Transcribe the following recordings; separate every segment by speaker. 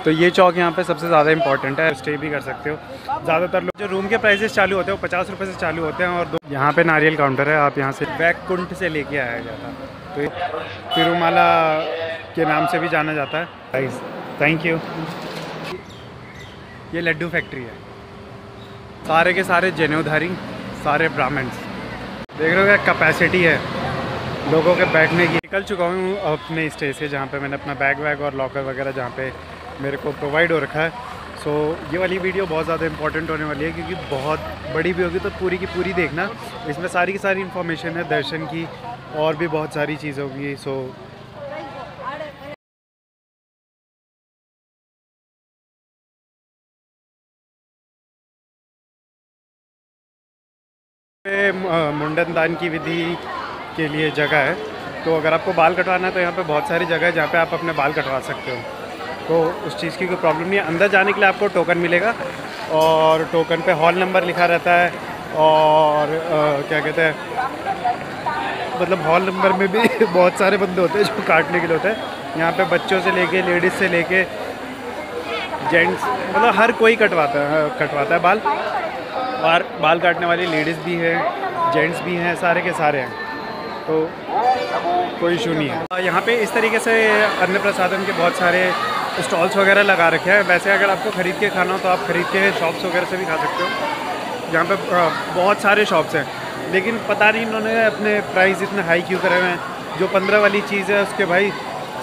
Speaker 1: तो ये चौक यहाँ पे सबसे ज़्यादा इंपॉर्टेंट है, स्टे भी कर सकते हो। ज़्यादातर लोग जो रूम के प्राइसेस चालू होते हैं वो 50 रुपये से चालू होते हैं। और यहाँ पे नारियल काउंटर है, आप यहाँ से वैकुंठ से लेके आया जाता है, तो तिरुमाला के नाम से भी जाना जाता है। Guys thank you. ये लड्डू फैक्ट्री है, सारे के सारे जनेऊधारी, सारे ब्राह्मण्स। देख रहे हो क्या कैपेसिटी है लोगों के बैठने की। निकल चुका हूँ अपने स्टे से, जहाँ पे मैंने अपना बैग वैग और लॉकर वगैरह जहाँ पे मेरे को प्रोवाइड हो रखा है। सो ये वाली वीडियो बहुत ज़्यादा इंपॉर्टेंट होने वाली है, क्योंकि बहुत बड़ी भी होगी, तो पूरी की पूरी देखना। इसमें सारी की सारी इन्फॉर्मेशन है दर्शन की, और भी बहुत सारी चीज़ें होंगी। सो मुंडन दान की विधि के लिए जगह है, तो अगर आपको बाल कटवाना है तो यहाँ पे बहुत सारी जगह है जहाँ पे आप अपने बाल कटवा सकते हो। तो उस चीज़ की कोई प्रॉब्लम नहीं है। अंदर जाने के लिए आपको टोकन मिलेगा, और टोकन पे हॉल नंबर लिखा रहता है। और क्या कहते हैं, मतलब हॉल नंबर में भी बहुत सारे बंदे होते हैं जो काटने के लिए होते हैं। यहाँ पे बच्चों से लेके, लेडीज़ से लेके, जेंट्स, मतलब हर कोई कटवाता है बाल। और बाल काटने वाली लेडीज़ भी है, जेंट्स भी हैं, सारे के सारे हैं, तो कोई इशू नहीं है। यहाँ पे इस तरीके से अन्न प्रसादन के बहुत सारे स्टॉल्स वगैरह लगा रखे हैं। वैसे अगर आपको ख़रीद के खाना हो तो आप ख़रीद के शॉप्स वगैरह से भी खा सकते हो। यहाँ पे बहुत सारे शॉप्स हैं, लेकिन पता नहीं इन्होंने अपने प्राइस इतने हाई क्यों करे हुए हैं। जो 15 वाली चीज़ है उसके भाई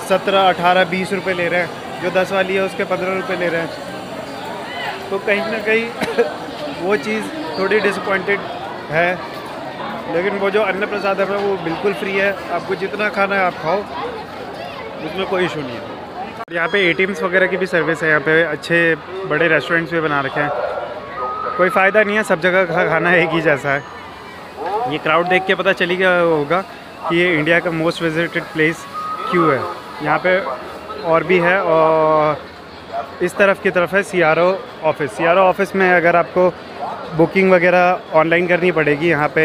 Speaker 1: 17, 18, 20 रुपये ले रहे हैं। जो 10 वाली है उसके 15 रुपये ले रहे हैं। तो कहीं ना कहीं वो चीज़ थोड़ी डिसअपॉइंटेड है। लेकिन वो जो अन्न प्रसाद है वो बिल्कुल फ्री है, आपको जितना खाना है आप खाओ, उसमें कोई इशू नहीं है। यहाँ पे ATMs वगैरह की भी सर्विस है। यहाँ पे अच्छे बड़े रेस्टोरेंट्स भी बना रखे हैं। कोई फ़ायदा नहीं है, सब जगह का खाना एक ही जैसा है। ये क्राउड देख के पता चली गया होगा कि ये इंडिया का मोस्ट विजिटेड प्लेस क्यों है। यहाँ पे और भी है, और इस तरफ की तरफ है CRO ऑफिस। CRO ऑफिस में अगर आपको बुकिंग वगैरह ऑनलाइन करनी पड़ेगी यहाँ पे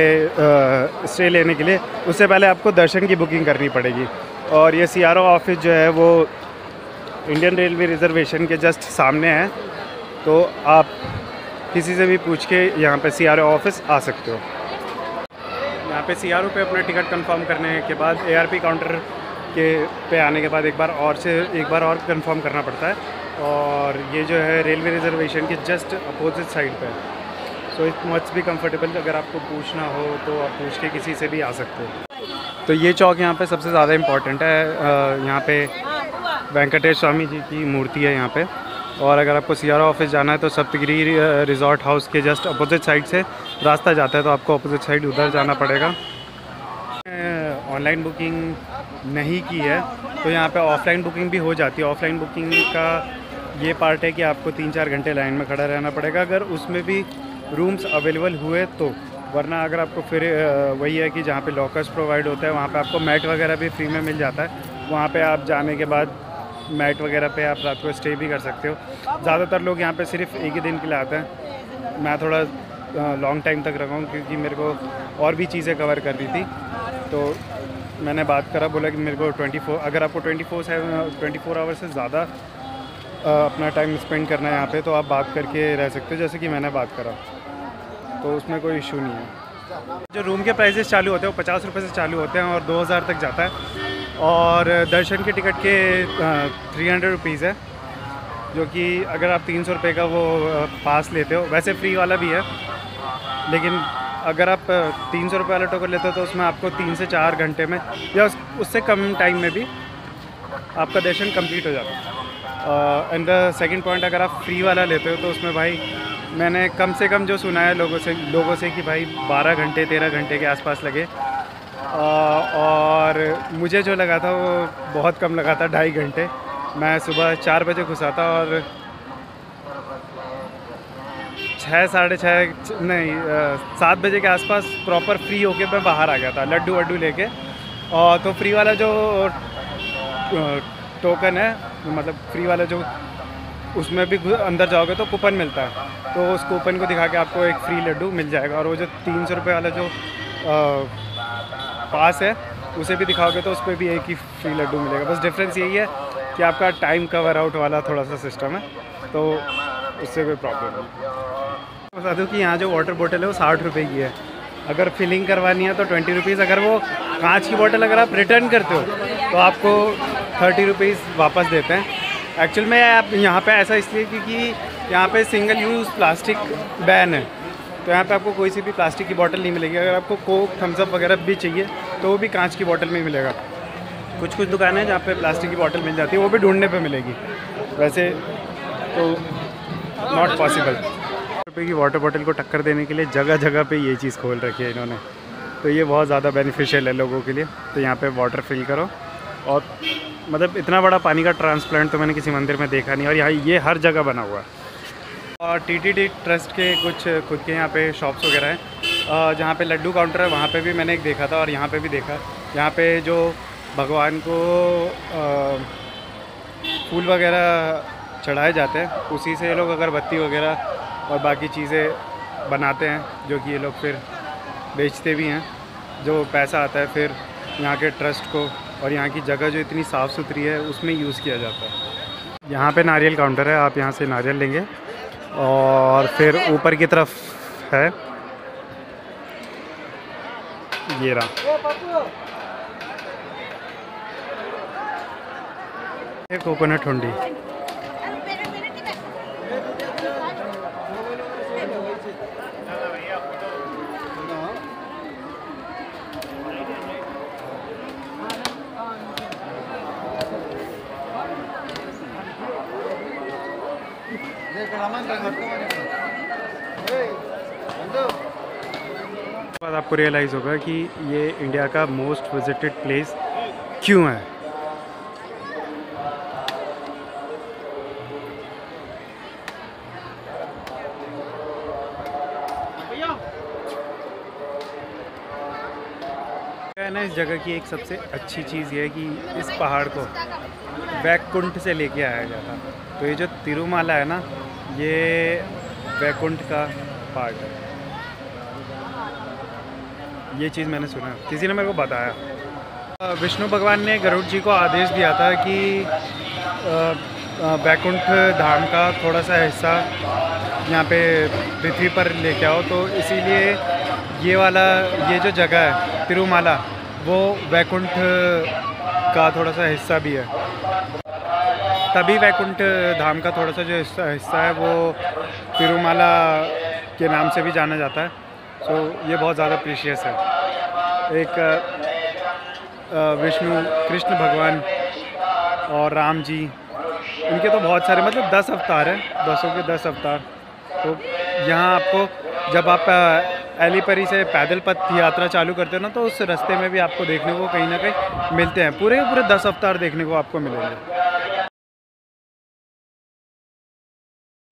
Speaker 1: स्टे लेने के लिए, उससे पहले आपको दर्शन की बुकिंग करनी पड़ेगी। और ये CRO ऑफिस जो है वो इंडियन रेलवे रिजर्वेशन के जस्ट सामने है, तो आप किसी से भी पूछ के यहाँ पे CRO ऑफिस आ सकते हो। यहाँ पे CRO पे अपना टिकट कंफर्म करने के बाद ARP काउंटर पे आने के बाद एक बार और कंफर्म करना पड़ता है। और ये जो है रेलवे रिजर्वेशन के जस्ट अपोजिट साइड पे है। सो इट मच भी कंफर्टेबल। अगर आपको पूछना हो तो आप पूछ के किसी से भी आ सकते हो। तो ये चौक यहाँ पे सबसे ज़्यादा इम्पॉर्टेंट है। यहाँ पे वेंकटेश स्वामी जी की मूर्ति है यहाँ पे। और अगर आपको CRO ऑफिस जाना है तो सप्तगिरी रिजॉर्ट हाउस के जस्ट अपोजिट साइड से रास्ता जाता है, तो आपको अपोजिट साइड उधर जाना पड़ेगा। ऑनलाइन बुकिंग नहीं की है तो यहाँ पे ऑफ़लाइन बुकिंग भी हो जाती है। ऑफ़लाइन बुकिंग का ये पार्ट है कि आपको 3-4 घंटे लाइन में खड़ा रहना पड़ेगा, अगर उसमें भी रूम्स अवेलेबल हुए तो। वरना अगर आपको फिर वही है कि जहाँ पे लॉकर्स प्रोवाइड होता है वहाँ पे आपको मैट वगैरह भी फ्री में मिल जाता है। वहाँ पे आप जाने के बाद मैट वगैरह पे आप रात को स्टे भी कर सकते हो। ज़्यादातर लोग यहाँ पे सिर्फ एक ही दिन के लिए आते हैं। मैं थोड़ा लॉन्ग टाइम तक रखा हूँ क्योंकि मेरे को और भी चीज़ें कवर करनी थी। तो मैंने बात करा, बोला कि मेरे को 24, अगर आपको 24 आवर से ज़्यादा अपना टाइम स्पेंड करना है यहाँ पे, तो आप बात करके रह सकते हो, जैसे कि मैंने बात करा, तो उसमें कोई इशू नहीं है। जो रूम के प्राइसेस चालू होते हैं वो 50 रुपये से चालू होते हैं और 2000 तक जाता है। और दर्शन के टिकट के 300 रुपीज़ है, जो कि अगर आप 300 रुपये का वो पास लेते हो, वैसे फ्री वाला भी है, लेकिन अगर आप 300 रुपये वाला टोकन लेते हो तो उसमें आपको 3 से 4 घंटे में या उससे कम टाइम में भी आपका दर्शन कंप्लीट हो जाता है। एंड द सेकंड पॉइंट, अगर आप फ्री वाला लेते हो तो उसमें भाई मैंने कम से कम जो सुना है लोगों से कि भाई 12 घंटे 13 घंटे के आसपास लगे। और मुझे जो लगा था वो बहुत कम लगा था, 2.5 घंटे। मैं सुबह 4 बजे घुसा था और 7 बजे के आसपास प्रॉपर फ्री होके मैं बाहर आ गया था लड्डू वड्डू लेके। और तो फ्री वाला जो टोकन है, मतलब फ्री वाला जो, उसमें भी अंदर जाओगे तो कूपन मिलता है, तो उस कूपन को दिखा के आपको एक फ्री लड्डू मिल जाएगा। और वो जो 300 रुपये वाला जो पास है उसे भी दिखाओगे तो उस पर भी एक ही फ्री लड्डू मिलेगा। बस डिफरेंस यही है कि आपका टाइम कवर आउट वाला थोड़ा सा सिस्टम है, तो उससे कोई प्रॉब्लम नहीं। बता दूँ कि यहाँ जो वाटर बोतल है वो 60 रुपये की है, अगर फिलिंग करवानी है तो 20 रुपीज़, अगर वो कांच की बोतल अगर आप रिटर्न करते हो तो आपको 30 रुपीज़ वापस देते हैं। एक्चुअल में आप यहाँ पे ऐसा इसलिए क्योंकि यहाँ पे सिंगल यूज़ प्लास्टिक बैन है, तो यहाँ पे आपको कोई सी भी प्लास्टिक की बोतल नहीं मिलेगी। अगर आपको कोक थम्स अप वगैरह भी चाहिए तो वो भी कांच की बोतल में ही मिलेगा। कुछ कुछ दुकानें हैं जहाँ पे प्लास्टिक की बोतल मिल जाती है, वो भी ढूंढने पे मिलेगी, वैसे तो नॉट पॉसिबल। रुपये की वाटर बोतल को टक्कर देने के लिए जगह जगह पे ये चीज़ खोल रखी है इन्होंने, तो ये बहुत ज़्यादा बेनिफिशियल है लोगों के लिए। तो यहाँ पे वाटर फिल करो, और मतलब इतना बड़ा पानी का ट्रांसप्लांट तो मैंने किसी मंदिर में देखा नहीं, और यहाँ ये हर जगह बना हुआ है। और TTD ट्रस्ट के कुछ खुद के यहाँ पे शॉप्स वगैरह हैं, जहाँ पे लड्डू काउंटर है वहाँ पे भी मैंने एक देखा था, और यहाँ पे भी देखा। यहाँ पे जो भगवान को फूल वगैरह चढ़ाए जाते हैं, उसी से ये लोग अगरबत्ती वगैरह और बाकी चीज़ें बनाते हैं, जो कि ये लोग फिर बेचते भी हैं। जो पैसा आता है फिर यहाँ के ट्रस्ट को, और यहाँ की जगह जो इतनी साफ़ सुथरी है उसमें यूज़ किया जाता है। यहाँ पे नारियल काउंटर है, आप यहाँ से नारियल लेंगे, और फिर ऊपर की तरफ है ये रहा कोकोनट हुंडी। बाद आपको रियलाइज़ होगा कि ये इंडिया का मोस्ट विजिटेड प्लेस क्यों है। है ना, इस जगह की एक सबसे अच्छी चीज़ ये है कि इस पहाड़ को वैकुंठ से लेके आया गया था। तो ये जो तिरुमाला है ना, ये वैकुंठ का पार्ट है। ये चीज़ मैंने सुना, किसी ने मेरे को बताया। विष्णु भगवान ने गरुड़ जी को आदेश दिया था कि वैकुंठ धाम का थोड़ा सा हिस्सा यहाँ पे पृथ्वी पर लेके आओ, तो इसीलिए ये जो जगह है तिरुमाला, वो वैकुंठ का थोड़ा सा हिस्सा भी है। तभी वैकुंठ धाम का थोड़ा सा जो हिस्सा है वो तिरुमाला के नाम से भी जाना जाता है। सो ये बहुत ज़्यादा प्रीशियस है। एक विष्णु कृष्ण भगवान और राम जी, इनके तो बहुत सारे मतलब 10 अवतार हैं, 10 के 10 अवतार। तो यहाँ आपको जब आप एलीपरी से पैदल पथ यात्रा चालू करते हो ना, तो उस रास्ते में भी आपको देखने को कहीं ना कहीं मिलते हैं। पूरे 10 अवतार देखने को आपको मिलेंगे।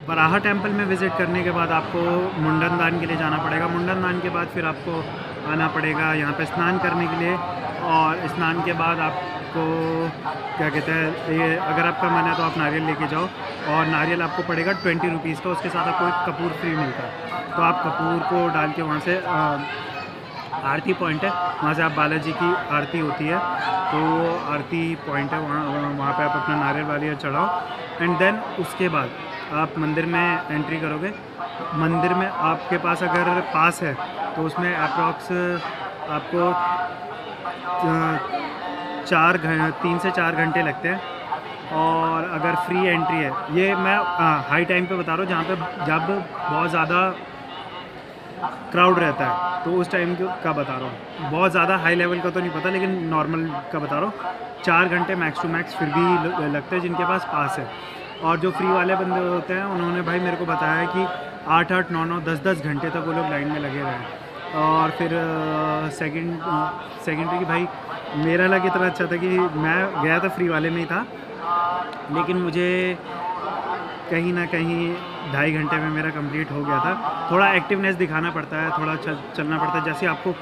Speaker 1: बराहा टेम्पल में विज़िट करने के बाद आपको मुंडन दान के लिए जाना पड़ेगा। मुंडन दान के बाद फिर आपको आना पड़ेगा यहाँ पे स्नान करने के लिए, और स्नान के बाद आपको क्या कहते हैं, ये अगर आपका मन है तो आप नारियल लेके जाओ, और नारियल आपको पड़ेगा 20 रुपीज़ का। उसके साथ आपको एक कपूर फ्री मिलता है, तो आप कपूर को डाल के वहाँ से आरती पॉइंट है, वहाँ से आप बालाजी की आरती होती है, तो वो आरती पॉइंट है, वहाँ पे आप अपना नारियल वारियल चढ़ाओ। एंड देन उसके बाद आप मंदिर में एंट्री करोगे। मंदिर में आपके पास अगर पास है तो उसमें अप्रॉक्स आपको 3 से 4 घंटे लगते हैं। और अगर फ्री एंट्री है, ये मैं हाई टाइम पे बता रहा हूँ, जहाँ पे जब बहुत ज़्यादा क्राउड रहता है, तो उस टाइम का बता रहा हूँ। बहुत ज़्यादा हाई लेवल का तो नहीं पता, लेकिन नॉर्मल का बता रहा हूँ। 4 घंटे मैक्स टू मैक्स फिर भी लगते हैं जिनके पास पास है। और जो फ्री वाले बंदे होते हैं, उन्होंने भाई मेरे को बताया कि 8-8, 9-9, 10-10 घंटे तक वो लोग लाइन में लगे रहे। और फिर सेकेंडरी की भाई मेरा लग इतना अच्छा था कि मैं गया था फ्री वाले में ही था, लेकिन मुझे कहीं ना कहीं 2.5 घंटे में मेरा कंप्लीट हो गया था। थोड़ा एक्टिवनेस दिखाना पड़ता है, थोड़ा चलना पड़ता है। जैसे आपको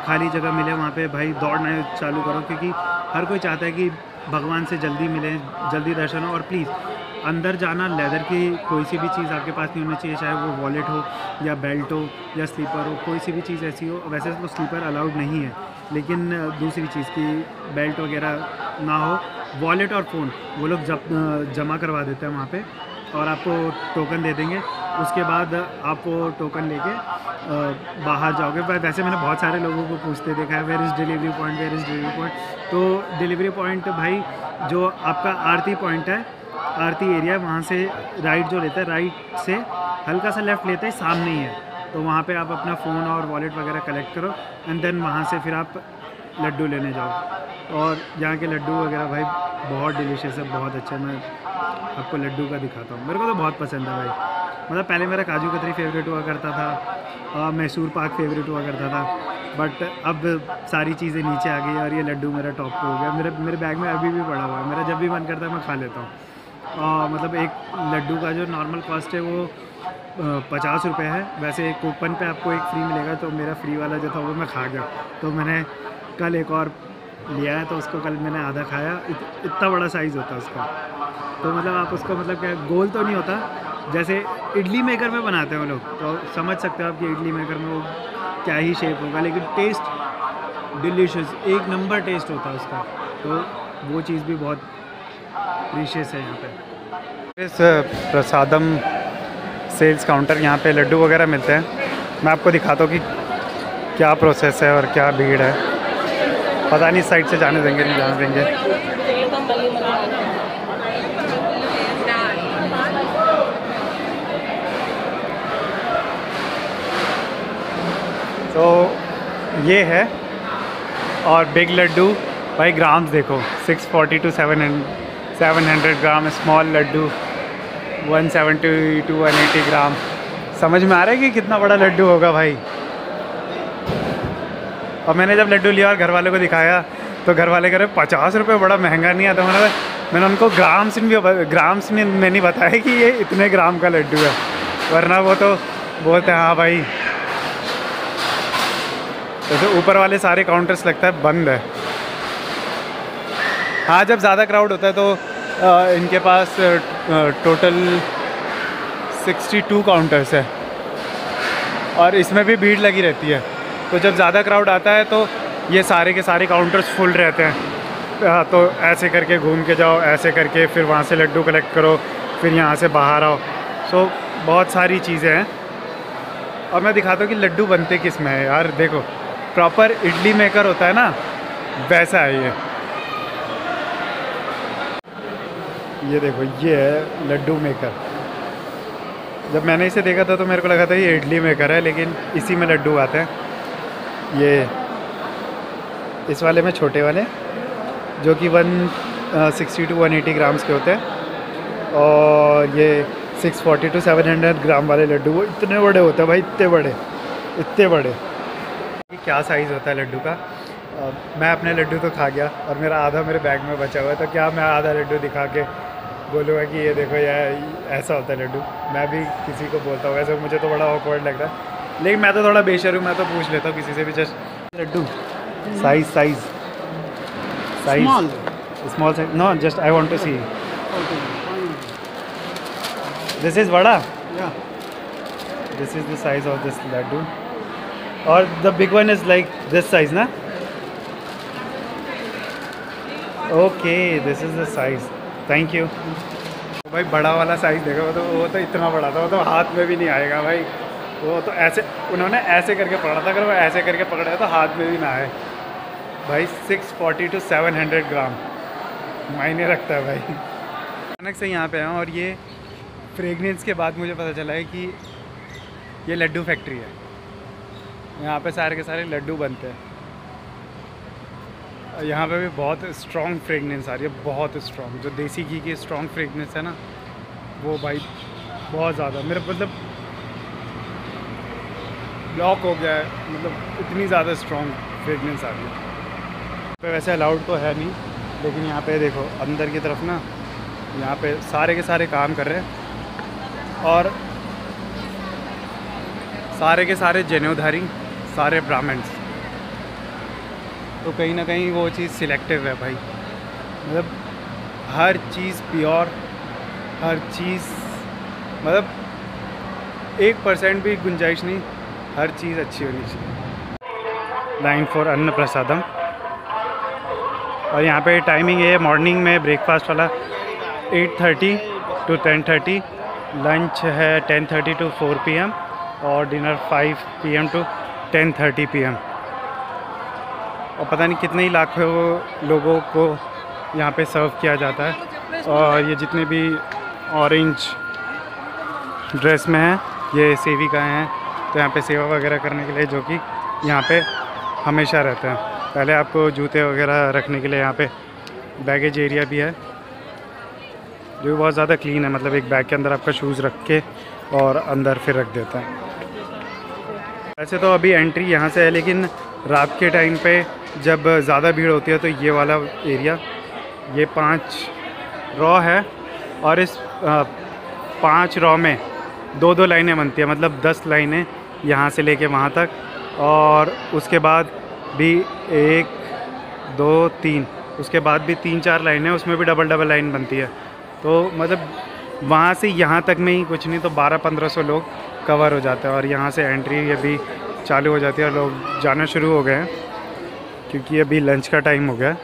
Speaker 1: खाली जगह मिले वहाँ पे भाई दौड़ना चालू करो, क्योंकि हर कोई चाहता है कि भगवान से जल्दी मिले, जल्दी दर्शन हो। और प्लीज़ अंदर जाना, लेदर की कोई सी भी चीज़ आपके पास नहीं होनी चाहिए, चाहे वो वॉलेट हो या बेल्ट हो या स्लीपर हो, कोई सी भी चीज़ ऐसी हो। वैसे तो स्लीपर अलाउड नहीं है, लेकिन दूसरी चीज़ की बेल्ट वगैरह ना हो, वॉलेट और फ़ोन वो लोग जमा करवा देते हैं वहाँ पे, और आपको टोकन दे देंगे। उसके बाद आप वो टोकन लेके बाहर जाओगे। वैसे मैंने बहुत सारे लोगों को पूछते देखा है, where is delivery point, where is delivery point. तो डिलीवरी पॉइंट भाई जो आपका आरती पॉइंट है, आरती एरिया, वहाँ से राइट जो लेता है, राइट से हल्का सा लेफ़्ट लेता है, सामने ही है। तो वहाँ पे आप अपना फ़ोन और वॉलेट वगैरह कलेक्ट करो एंड देन वहाँ से फिर आप लड्डू लेने जाओ। और यहाँ के लड्डू वगैरह भाई बहुत डिलीशियस है, बहुत अच्छा। मैं आपको लड्डू का दिखाता हूँ, मेरे को तो बहुत पसंद है भाई। मतलब पहले मेरा काजू कतरी फेवरेट हुआ करता था, मैसूर पाक फेवरेट हुआ करता था, बट अब सारी चीज़ें नीचे आ गई और ये लड्डू मेरा टॉप पे हो गया। मेरे बैग में अभी भी पड़ा हुआ है, मेरा जब भी मन करता है मैं खा लेता हूँ। मतलब एक लड्डू का जो नॉर्मल कॉस्ट है वो 50 रुपये है। वैसे एक कूपन पे आपको एक फ्री मिलेगा, तो मेरा फ्री वाला जो था वो मैं खा गया। तो मैंने कल एक और लिया है, तो उसको कल मैंने आधा खाया। इतना बड़ा साइज़ होता है उसका। तो मतलब आप उसको मतलब क्या गोल तो नहीं होता, जैसे इडली मेकर में बनाते हैं वो लोग, तो समझ सकते हो आप कि इडली मेकर में वो क्या ही शेप होगा, लेकिन टेस्ट डिलीशियस, एक नंबर टेस्ट होता है उसका। तो वो चीज़ भी बहुत प्रीशियस है यहाँ पे। इस प्रसादम सेल्स काउंटर, यहाँ पे लड्डू वगैरह मिलते हैं। मैं आपको दिखाता हूँ कि क्या प्रोसेस है और क्या भीड़ है। पता नहीं साइड से जाने देंगे नहीं जाने देंगे। तो ये है, और बिग लड्डू भाई ग्राम्स देखो, 640 to 700 gram. Small laddu 170 to 180 gram. समझ में आ रहा है कि कितना बड़ा लड्डू होगा भाई। और मैंने जब लड्डू लिया और घर वालों को दिखाया, तो घर वाले कह रहे 50 रुपये बड़ा महंगा नहीं आता। मैंने उनको ग्राम्स में नहीं बताया कि ये इतने ग्राम का लड्डू है, वरना वो तो बोलते हैं हाँ भाई। तो ऊपर वाले सारे काउंटर्स लगता है बंद है। हाँ, जब ज़्यादा क्राउड होता है तो इनके पास टोटल 62 काउंटर्स है, और इसमें भी भीड़ लगी रहती है। तो जब ज़्यादा क्राउड आता है तो ये सारे के सारे काउंटर्स फुल रहते हैं। तो ऐसे करके घूम के जाओ, ऐसे करके फिर वहाँ से लड्डू कलेक्ट करो, फिर यहाँ से बाहर आओ। सो बहुत सारी चीज़ें हैं। और मैं दिखाता हूँ कि लड्डू बनते किस में है यार। देखो, प्रॉपर इडली मेकर होता है ना, वैसा है ये देखो, ये है लड्डू मेकर। जब मैंने इसे देखा था तो मेरे को लगा था ये इडली मेकर है, लेकिन इसी में लड्डू आते हैं। ये इस वाले में छोटे वाले, जो कि 160 to 180 ग्राम्स के होते हैं, और ये 640 to 700 ग्राम वाले लड्डू वो इतने बड़े होते हैं भाई, इतने बड़े। ये क्या साइज़ होता है लड्डू का। मैं अपने लड्डू तो खा गया, और मेरा आधा मेरे बैग में बचा हुआ है। तो क्या मैं आधा लड्डू दिखा के बोलूँगा कि ये देखो यार ऐसा होता है लड्डू। मैं भी किसी को बोलता हूँ, वैसे मुझे तो बड़ा ऑकवर्ड लगता है, लेकिन मैं तो थोड़ा बेशर्म हूँ। मैं तो पूछ लेता हूँ किसी से भी, just laddoo size small size. No, just I want to see. This is वड़ा। This is the size of this laddoo, और the big one is like this size ना। Okay, this is the size, thank you भाई। बड़ा वाला size देखो, वो तो इतना बड़ा था, वो तो हाथ में भी नहीं आएगा भाई। वो तो ऐसे उन्होंने ऐसे करके पकड़ा था, अगर वो ऐसे करके पकड़ा तो हाथ में भी ना आए भाई। 640 to 700 ग्राम मायने रखता है भाई। अचानक से यहाँ पे आया, और ये फ्रेगनेंस के बाद मुझे पता चला है कि ये लड्डू फैक्ट्री है। यहाँ पे सारे के सारे लड्डू बनते हैं। यहाँ पे भी बहुत स्ट्रॉन्ग फ्रेगनेंस आ रही है, बहुत स्ट्रॉन्ग। जो देसी घी की स्ट्रॉन्ग फ्रेगनेंस है ना, वो भाई बहुत ज़्यादा मेरे मतलब ब्लॉक हो गया है। मतलब इतनी ज़्यादा स्ट्रॉन्ग फ्रेगनेंस आ रही है। पे वैसे अलाउड तो है नहीं, लेकिन यहाँ पे देखो अंदर की तरफ ना, यहाँ पे सारे के सारे काम कर रहे हैं, और सारे के सारे जनेऊधारी, सारे ब्राह्मण्स। तो कहीं ना कहीं वो चीज़ सिलेक्टिव है भाई। मतलब हर चीज़ प्योर, हर चीज़ मतलब 1% भी गुंजाइश नहीं, हर चीज़ अच्छी होनी चाहिए। लाइन फॉर अन्न प्रसादम। और यहाँ पे टाइमिंग है मॉर्निंग में ब्रेकफास्ट वाला 8:30 to 10:30, लंच है 10:30 to 4 PM और डिनर 5 PM to 10:30 PM। और पता नहीं कितने ही लाखों लोगों को यहाँ पे सर्व किया जाता है। और ये जितने भी ऑरेंज ड्रेस में हैं ये सेविका हैं, तो यहाँ पे सेवा वगैरह करने के लिए जो कि यहाँ पे हमेशा रहते हैं। पहले आपको जूते वगैरह रखने के लिए यहाँ पे बैगेज एरिया भी है जो भी बहुत ज़्यादा क्लीन है, मतलब एक बैग के अंदर आपका शूज़ रख के और अंदर फिर रख देता है। वैसे तो अभी एंट्री यहाँ से है, लेकिन रात के टाइम पे जब ज़्यादा भीड़ होती है तो ये वाला एरिया, ये 5 रॉ है और इस 5 रॉ में 2-2 लाइनें बनती है, मतलब 10 लाइनें यहाँ से लेके वहाँ तक, और उसके बाद भी 1 2 3, उसके बाद भी 3-4 लाइनें, उसमें भी डबल लाइन बनती है। तो मतलब वहाँ से यहाँ तक में ही कुछ नहीं तो 1200-1500 लोग कवर हो जाते हैं। और यहाँ से एंट्री अभी चालू हो जाती है और लोग जाना शुरू हो गए हैं क्योंकि अभी लंच का टाइम हो गया।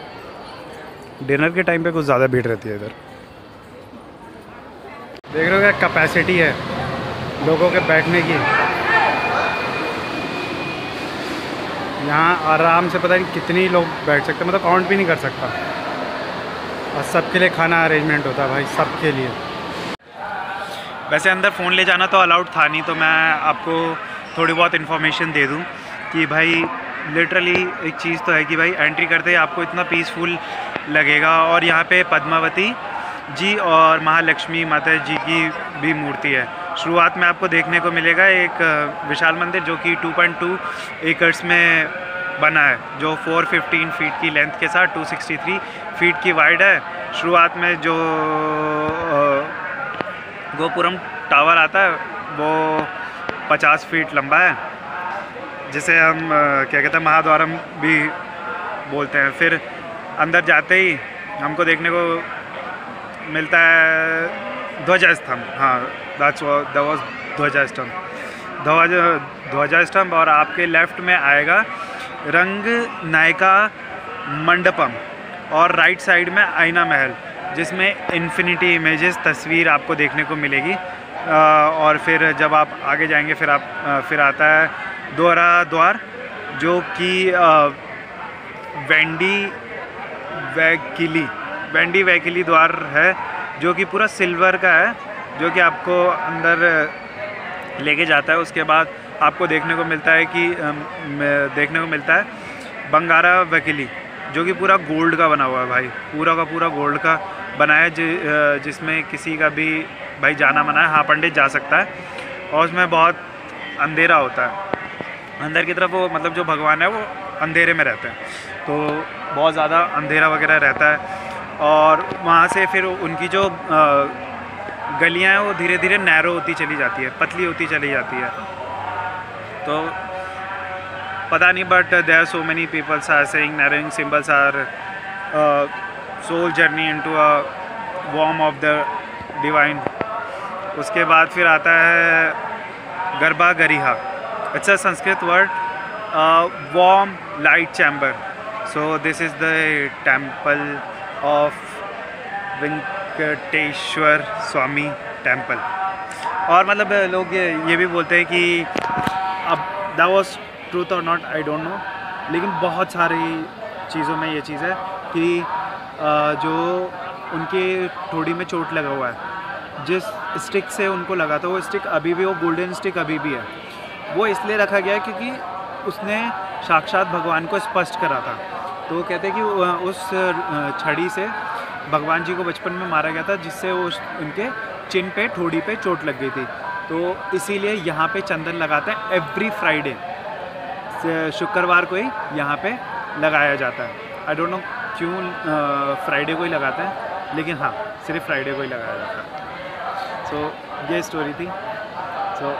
Speaker 1: डिनर के टाइम पे कुछ ज़्यादा भीड़ रहती है इधर। देख रहे हो क्या कैपेसिटी है लोगों के बैठने की। यहाँ आराम से पता नहीं कितने लोग बैठ सकते हैं, मतलब काउंट भी नहीं कर सकता। और सबके लिए खाना अरेंजमेंट होता है भाई, सबके लिए। वैसे अंदर फ़ोन ले जाना तो अलाउड था नहीं, तो मैं आपको थोड़ी बहुत इन्फॉर्मेशन दे दूँ कि भाई लिटरली एक चीज़ तो है कि भाई एंट्री करते ही आपको इतना पीसफुल लगेगा। और यहाँ पे पद्मावती जी और महालक्ष्मी माता जी की भी मूर्ति है। शुरुआत में आपको देखने को मिलेगा एक विशाल मंदिर जो कि 2.2 एकर्स में बना है, जो 415 फीट की लेंथ के साथ 263 फीट की वाइड है। शुरुआत में जो गोपुरम टावर आता है वो 50 फीट लंबा है, जिसे हम क्या कहते हैं महाद्वारम भी बोलते हैं। फिर अंदर जाते ही हमको देखने को मिलता है ध्वजास्तंभ। हाँ, दैट वाज ध्वजास्तंभ। और आपके लेफ़्ट में आएगा रंग नायका मंडपम और राइट साइड में आईना महल, जिसमें इन्फिनिटी इमेजेस तस्वीर आपको देखने को मिलेगी। और फिर जब आप आगे जाएंगे फिर आता है दोहरा द्वार, जो कि वेंडी वैकिली द्वार है, जो कि पूरा सिल्वर का है, जो कि आपको अंदर लेके जाता है। उसके बाद आपको देखने को मिलता है बंगारा वैकिली, जो कि पूरा गोल्ड का बना हुआ है भाई, पूरा का पूरा गोल्ड का बना है, जिसमें किसी का भी भाई जाना मना है। हाँ, पंडित जा सकता है। और उसमें बहुत अंधेरा होता है, अंदर की तरफ वो मतलब जो भगवान है वो अंधेरे में रहते हैं, तो बहुत ज़्यादा अंधेरा वगैरह रहता है। और वहाँ से फिर उनकी जो गलियाँ हैं वो धीरे धीरे नैरो होती चली जाती है, पतली होती चली जाती है। तो पता नहीं, but there are so many peoples are saying narrowing symbols are soul journey into a warm of the divine. उसके बाद फिर आता है garbha griha. It's a Sanskrit word, warm light chamber. So this is the temple of Venkateshwara Swamy temple. और मतलब लोग ये भी बोलते हैं कि अब दैट वाज ट्रूथ और नॉट, आई डोंट नो, लेकिन बहुत सारी चीज़ों में ये चीज़ है कि जो उनके ठोड़ी में चोट लगा हुआ है, जिस स्टिक से उनको लगा था वो स्टिक अभी भी, वो गोल्डन स्टिक अभी भी है। वो इसलिए रखा गया है क्योंकि उसने साक्षात भगवान को स्पष्ट करा था। तो वो कहते हैं कि उस छड़ी से भगवान जी को बचपन में मारा गया था, जिससे वो उनके चिन पे, ठोड़ी पे चोट लग गई थी। तो इसीलिए यहाँ पे चंदन लगाते हैं एवरी फ्राइडे, शुक्रवार को ही यहाँ पे लगाया जाता है। आई डोंट नो क्यों फ्राइडे को ही लगाते हैं, लेकिन हाँ, सिर्फ फ्राइडे को ही लगाया जाता है। सो ये स्टोरी थी। सो